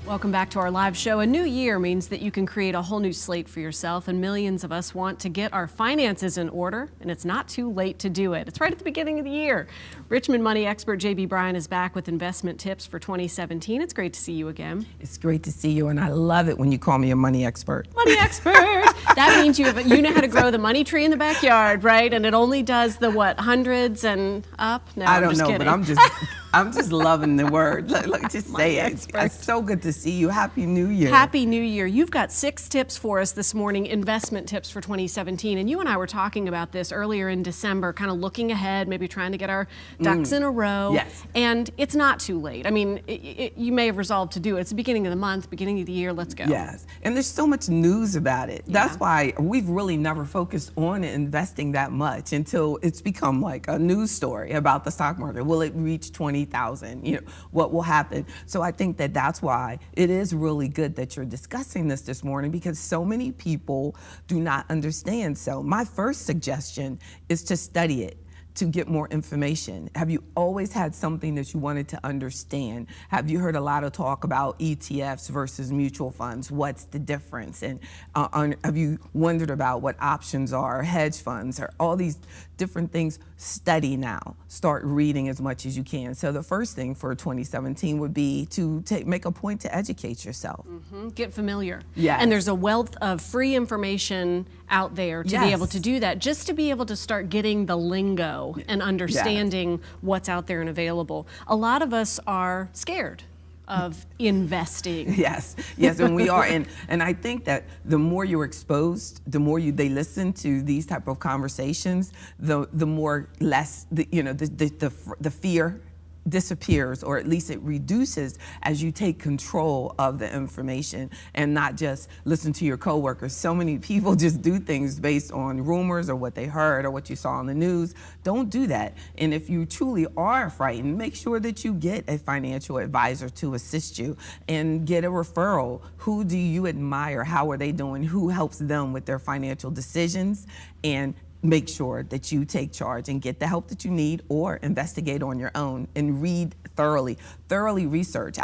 Welcome back to our live show. A new year means that you can create a whole new slate for yourself, and millions of us want to get our finances in order, and it's not too late to do it. It's right at the beginning of the year. Richmond money expert J.B. Bryan is back with investment tips for 2017. It's great to see you again. It's great to see you, and I love it when you call me a money expert. Money expert! That means you know how to grow the money tree in the backyard, right? And it only does the, what, hundreds and up? No, I don't just know, kidding. but I'm just loving the word. Look, just say it. It's so good to see you. Happy New Year. Happy New Year. You've got 6 tips for us this morning, investment tips for 2017. And you and I were talking about this earlier in December, kind of looking ahead, maybe trying to get our ducks in a row. Yes. And it's not too late. I mean, you may have resolved to do it. It's the beginning of the month, beginning of the year. Let's go. Yes. And there's so much news about it. Yeah. That's why we've really never focused on investing that much until it's become like a news story about the stock market. Will it reach 20,000? You know, what will happen? So I think that that's why it is really good that you're discussing this morning, because so many people do not understand. So my first suggestion is to study it, to get more information. Have you always had something that you wanted to understand? Have you heard a lot of talk about ETFs versus mutual funds? What's the difference? And have you wondered about what options are, hedge funds, or all these different things? Study now. Start reading as much as you can. So the first thing for 2017 would be to make a point to educate yourself. Mm-hmm. Get familiar. Yes. And there's a wealth of free information out there to be able to do that, just to be able to start getting the lingo and understanding what's out there and available. A lot of us are scared of investing. Yes, and we are, and I think that the more you're exposed, the more they listen to these type of conversations, the more less the fear disappears, or at least it reduces as you take control of the information and not just listen to your coworkers. So many people just do things based on rumors or what they heard or what you saw on the news. Don't do that. And if you truly are frightened, make sure that you get a financial advisor to assist you and get a referral. Who do you admire? How are they doing? Who helps them with their financial decisions? And make sure that you take charge and get the help that you need, or investigate on your own and read thoroughly research.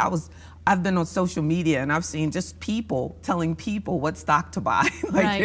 I've been on social media and I've seen just people telling people what stock to buy. Like, right,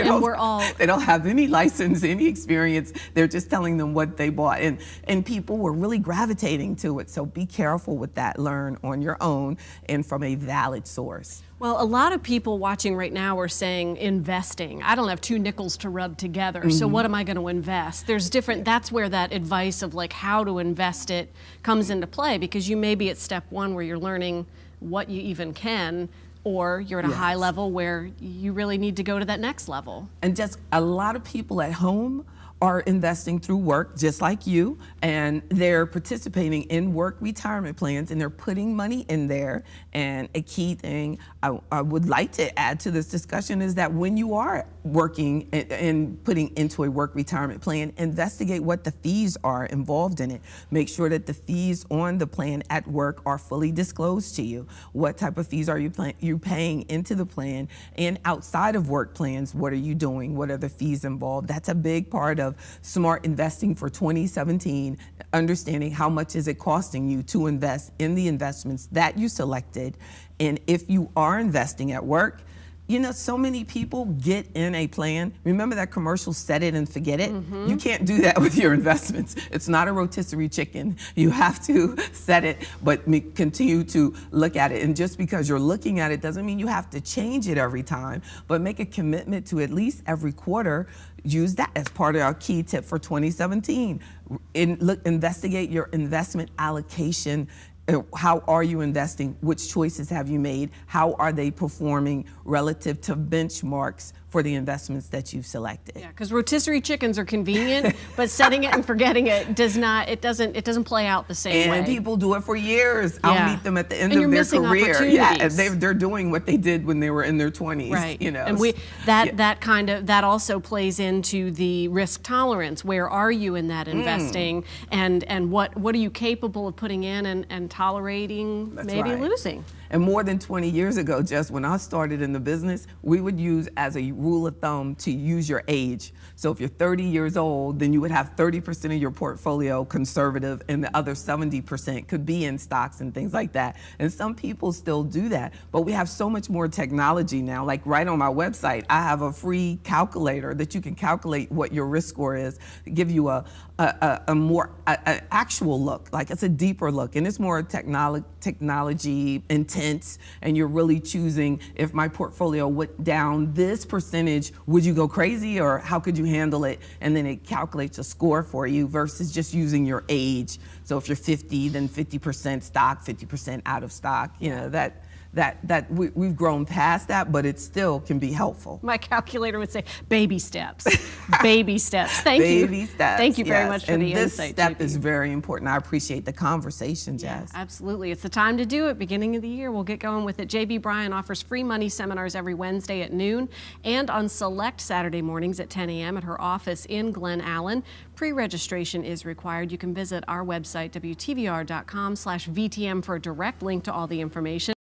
they don't have any license, any experience. They're just telling them what they bought, and people were really gravitating to it. So be careful with that. Learn on your own and from a valid source. Well, a lot of people watching right now are saying investing. I don't have 2 nickels to rub together, so what am I going to invest? There's different, that's where that advice of like how to invest it comes into play, because you may be at step 1 where you're learning what you even can, or you're at a high level where you really need to go to that next level. And just a lot of people at home are investing through work, just like you, and they're participating in work retirement plans, and they're putting money in there. And a key thing I would like to add to this discussion is that when you are working and putting into a work retirement plan, investigate what the fees are involved in it. Make sure that the fees on the plan at work are fully disclosed to you. What type of fees are you paying into the plan? And outside of work plans, what are you doing? What are the fees involved? That's a big part of smart investing for 2017, understanding how much is it costing you to invest in the investments that you selected. And if you are investing at work, you know, so many people get in a plan. Remember that commercial, set it and forget it? You can't do that with your investments. It's not a rotisserie chicken. You have to set it, but continue to look at it. And just because you're looking at it doesn't mean you have to change it every time, but make a commitment to at least every quarter. Use that as part of our key tip for 2017. Investigate your investment allocation. How are you investing? Which choices have you made? How are they performing relative to benchmarks for the investments that you've selected? Yeah, because rotisserie chickens are convenient, but setting it and forgetting it doesn't play out the same way. And people do it for years. Yeah. I'll meet them at the end and of their career. Yeah, and they're doing what they did when they were in their 20s. Right. You know. And that also plays into the risk tolerance. Where are you in that investing, and what are you capable of putting in and tolerating That's maybe right. losing. And more than 20 years ago, Jess, when I started in the business, we would use as a rule of thumb to use your age. So if you're 30 years old, then you would have 30% of your portfolio conservative and the other 70% could be in stocks and things like that. And some people still do that. But we have so much more technology now. Like right on my website, I have a free calculator that you can calculate what your risk score is, give you a more actual look, like it's a deeper look, and it's more technology intense, and you're really choosing, if my portfolio went down this percentage, would you go crazy or how could you handle it? And then it calculates a score for you versus just using your age. So if you're 50, then 50% stock, 50% out of stock, you know, we've grown past that, but it still can be helpful. My calculator would say baby steps. Baby steps. Thank you. Baby steps. Thank you very yes. much for and the this insight. step JP. is very important. I appreciate the conversation, Jess. Absolutely. It's the time to do it. Beginning of the year, we'll get going with it. JB Bryan offers free money seminars every Wednesday at noon and on select Saturday mornings at 10 a.m. at her office in Glen Allen. Pre-registration is required. You can visit our website, WTVR.com/VTM, for a direct link to all the information.